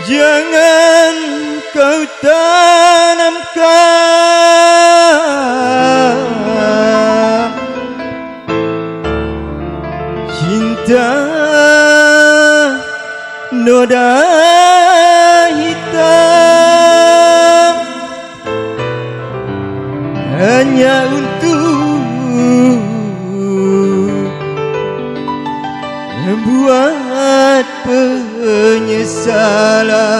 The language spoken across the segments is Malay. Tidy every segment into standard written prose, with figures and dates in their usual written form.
Jangan kau tanamkan cinta noda hitam hanya untuk membuat penyesalan.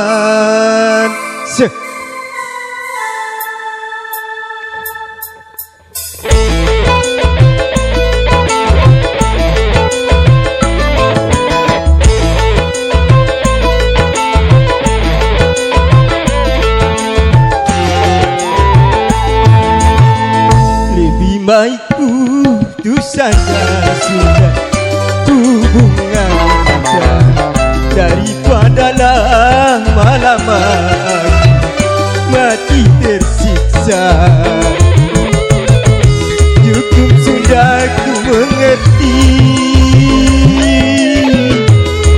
Lebih baik putus saja sudah hubungan kita daripada lama-lama mati tersiksa. Cukup sudah ku mengerti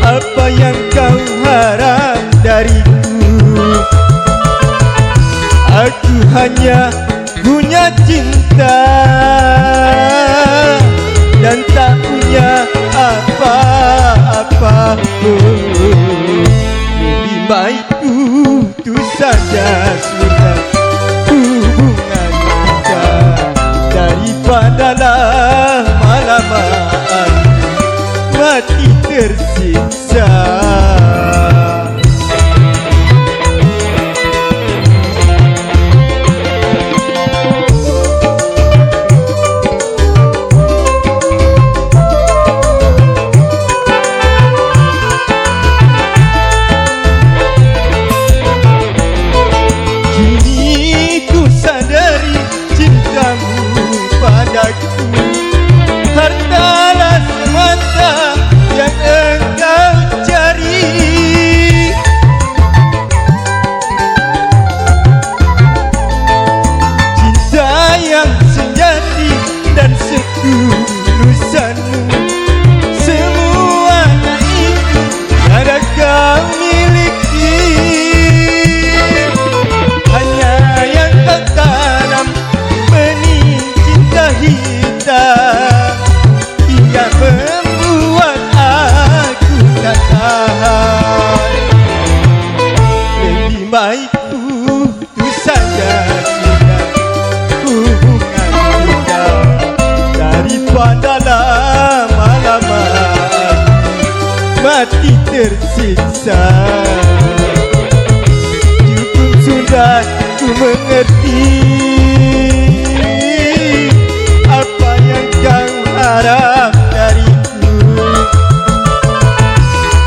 apa yang kau harap dariku. Aku hanya punya cinta dan tak punya apa-apa pun. Lebih baik putus saja sudah hubungan kita daripada lama-lama mati tersiksa. Hartalah semata yang engkau cari. Cinta yang sejati dan setulusanmu, semuanya itu ada kau miliki. Hanya yang kau tanam benih cinta hitam hingga membuat aku tak tahan. Lebih baik putus saja sudah hubungan kita daripada lama-lama mati tersiksa. Cukup sudah ku mengerti apa yang kau harap dariku.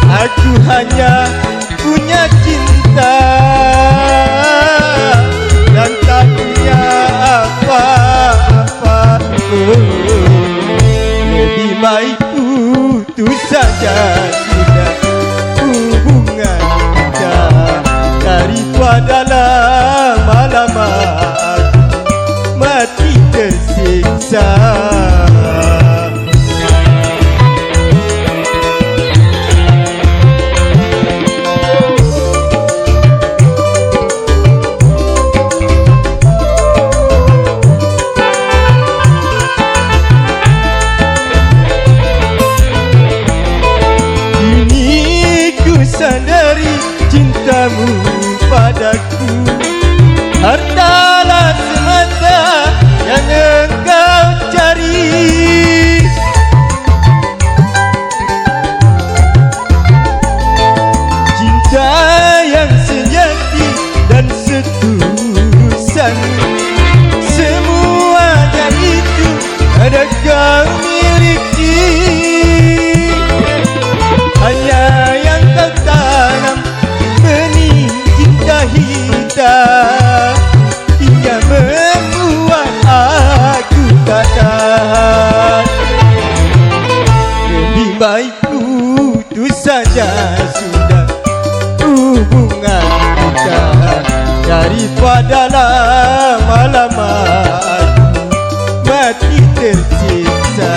Aku hanya punya cinta dan tak punya apa-apa. Lebih baik putus saja sudah hubungan kita daripada lama-lama mati tersiksa. Kini ku sadari cintamu padaku hartalah semata yang engkau cari. Cinta yang sejati dan setulusan, semuanya itu ada kau miliki. Hanya yang kau tanam benih cinta hitam hingga membuat aku tak tahan. Lebih baik putus saja sudah hubungan kita daripada lama-lama mati tersiksa.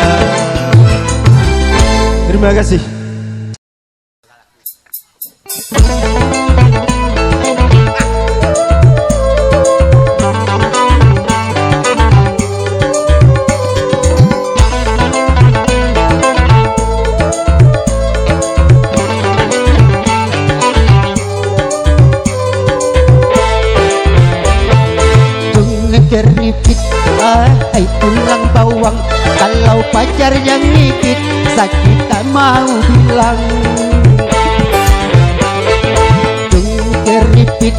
Terima kasih. Keripit, hai tulang bawang. Kalau pacar yang ngikit, sakit tak mau bilang. Keripit,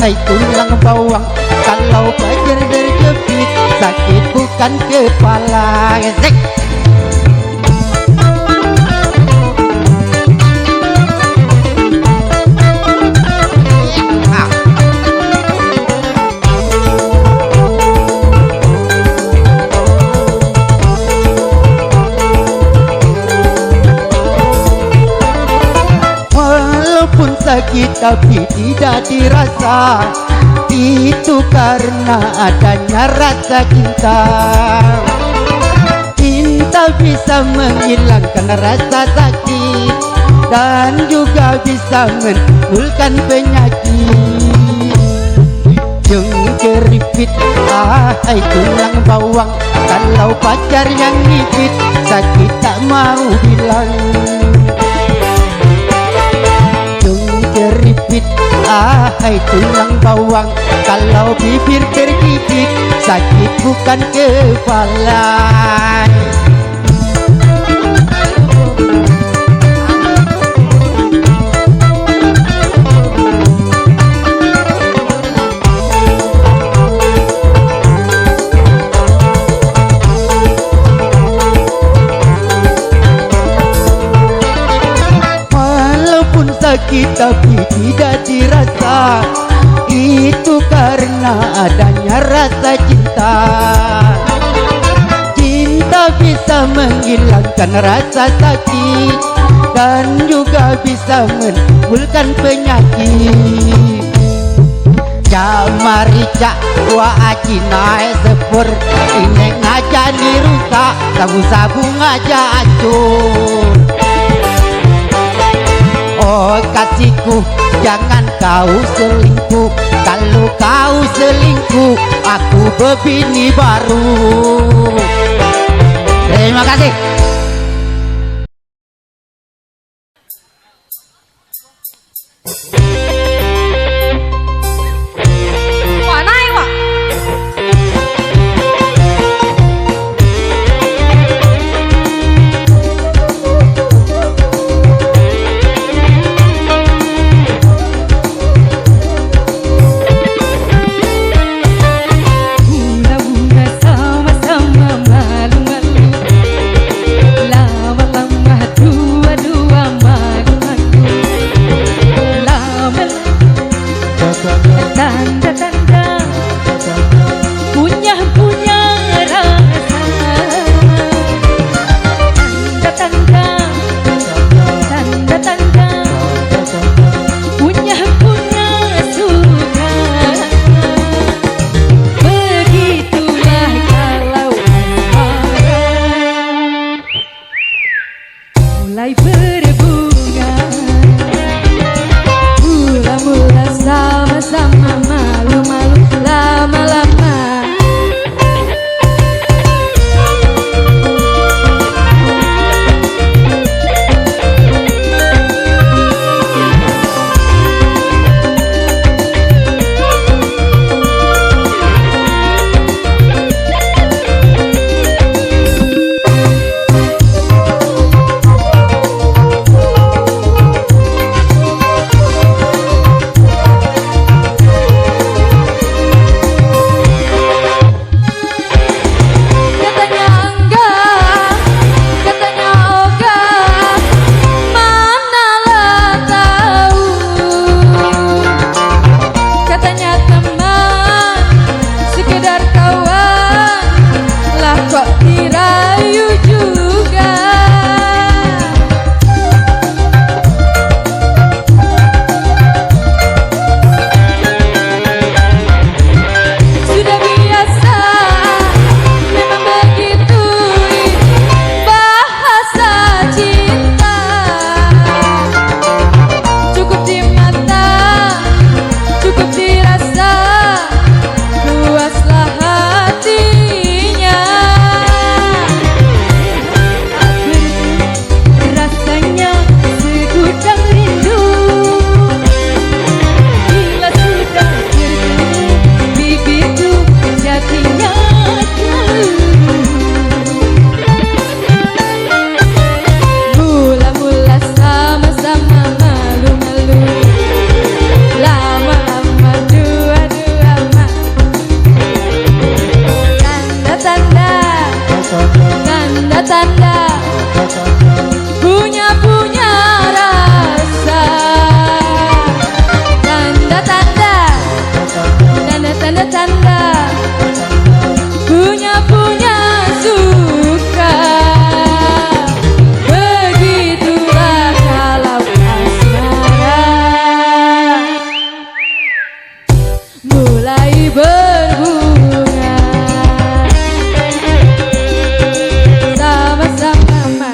hai tulang bawang. Kalau pacar terjepit, sakit bukan kepala. Gesek. Sakit tapi tidak dirasa, itu karena adanya rasa cinta. Cinta bisa menghilangkan rasa sakit dan juga bisa menimbulkan penyakit. Keripit, hai tulang bawang. Kalau pacar yang ngipit, sakit tak mau bilang. Keripit, hai tulang bawang. Kalau bibir tergigit, sakit bukan kepala. Sakit tapi tidak dirasa, itu karena adanya rasa cinta. Cinta bisa menghilangkan rasa sakit dan juga bisa menimbulkan penyakit. Jamarica wa aji naik sepur, ini ngaja dirusak, sabu-sabu ngaja acur. Oh kasihku, jangan kau selingkuh. Kalau kau selingkuh, aku bebini baru. Terima kasih. tanda-tanda punya rasa, tanda-tanda punya suka. Begitulah kalau asmara mulai berbunga sama-sama.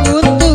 Untuk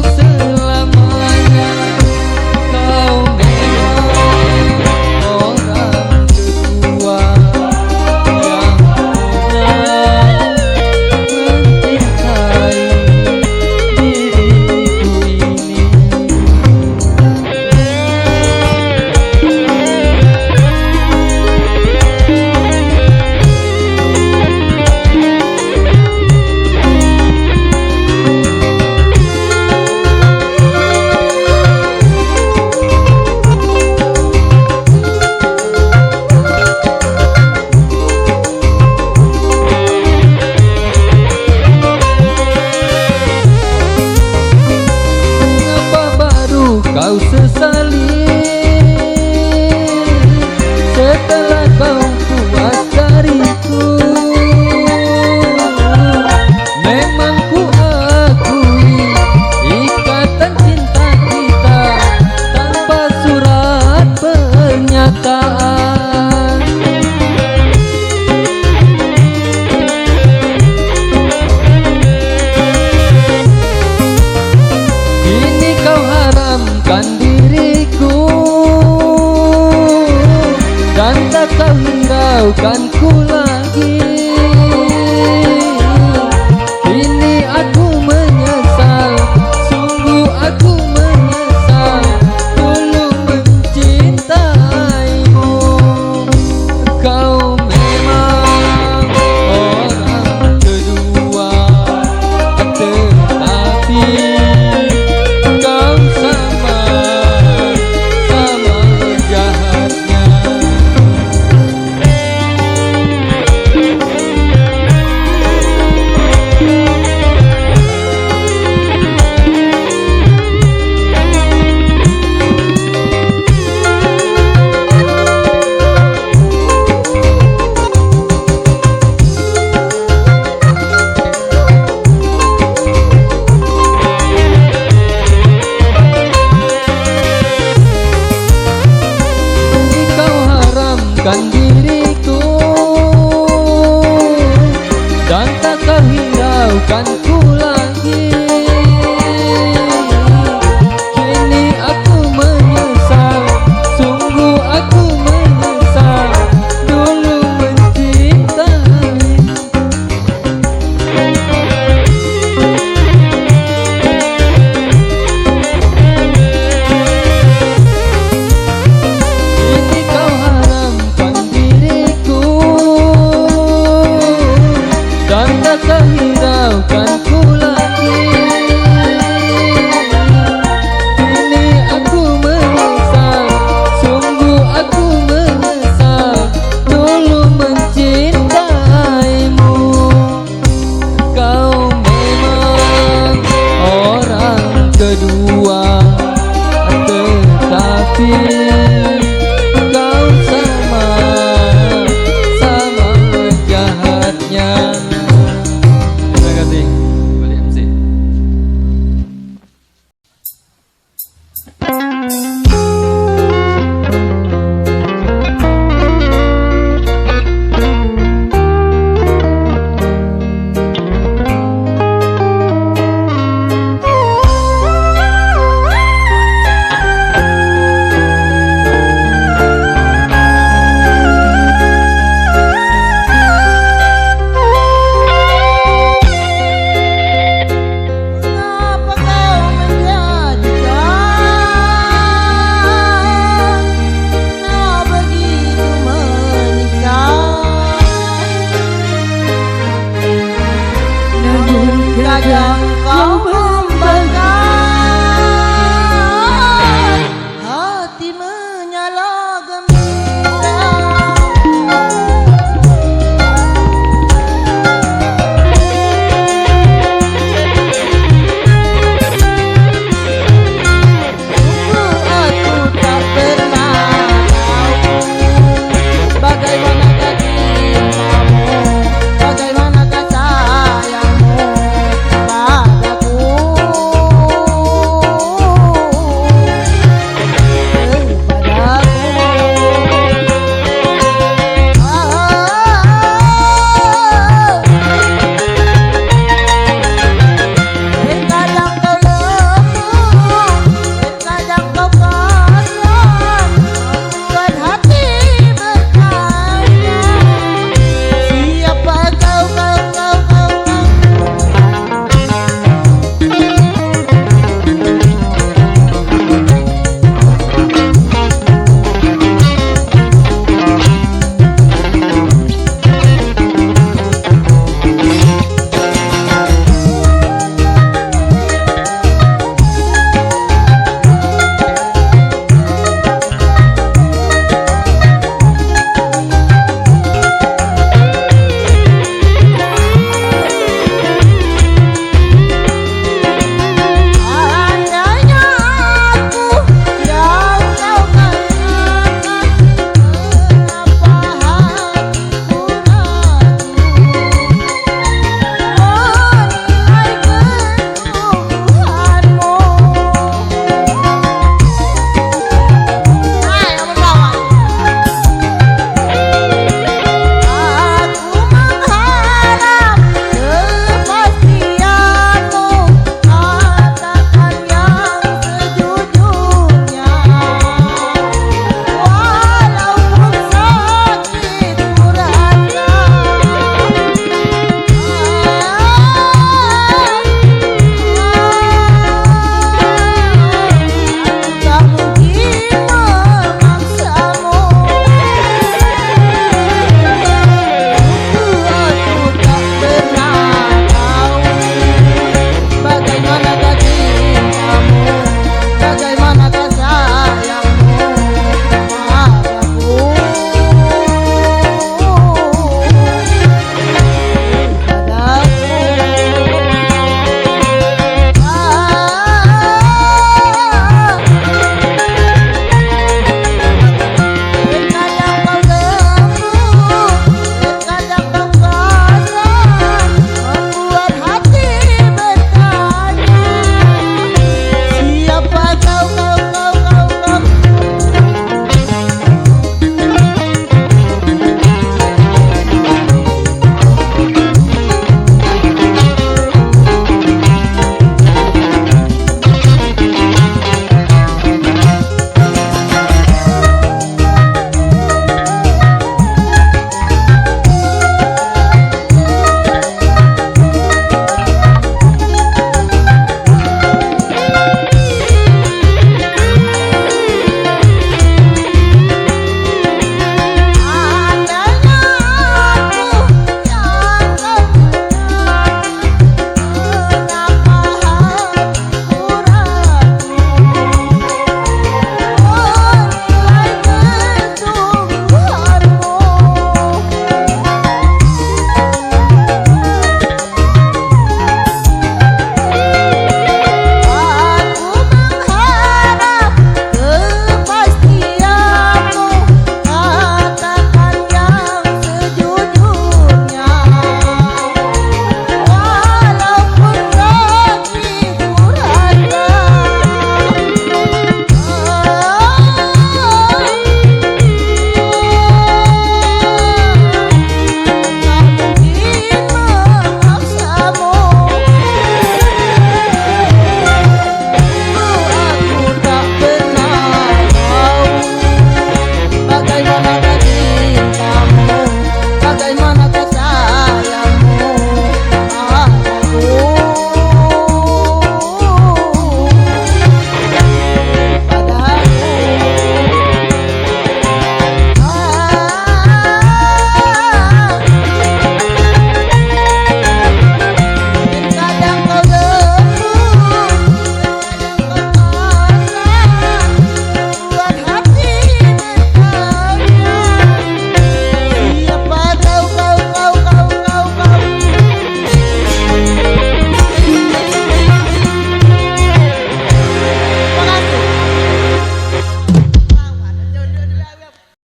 aku lagi. Kini aku menyesal, sungguh aku menyesal dulu mencintaimu. Kau memang orang kedua, tetapi kau sama jahatnya. Kau haramkan diriku dan tak kau hiraukanku lagi. Kini aku menyesal, sungguh aku menyesal dulu mencintai. Kini kau haramkan diriku dan tak kau hiraukanku lagi. Kini aku menyesal, sungguh aku menyesal dulu mencintaimu. Kau memang orang kedua, tetapi kau sama jahatnya. Terima kasih. Kembali MC. Mengapa kau menjadikan kau begitu menyiksa? Namun Kadang kau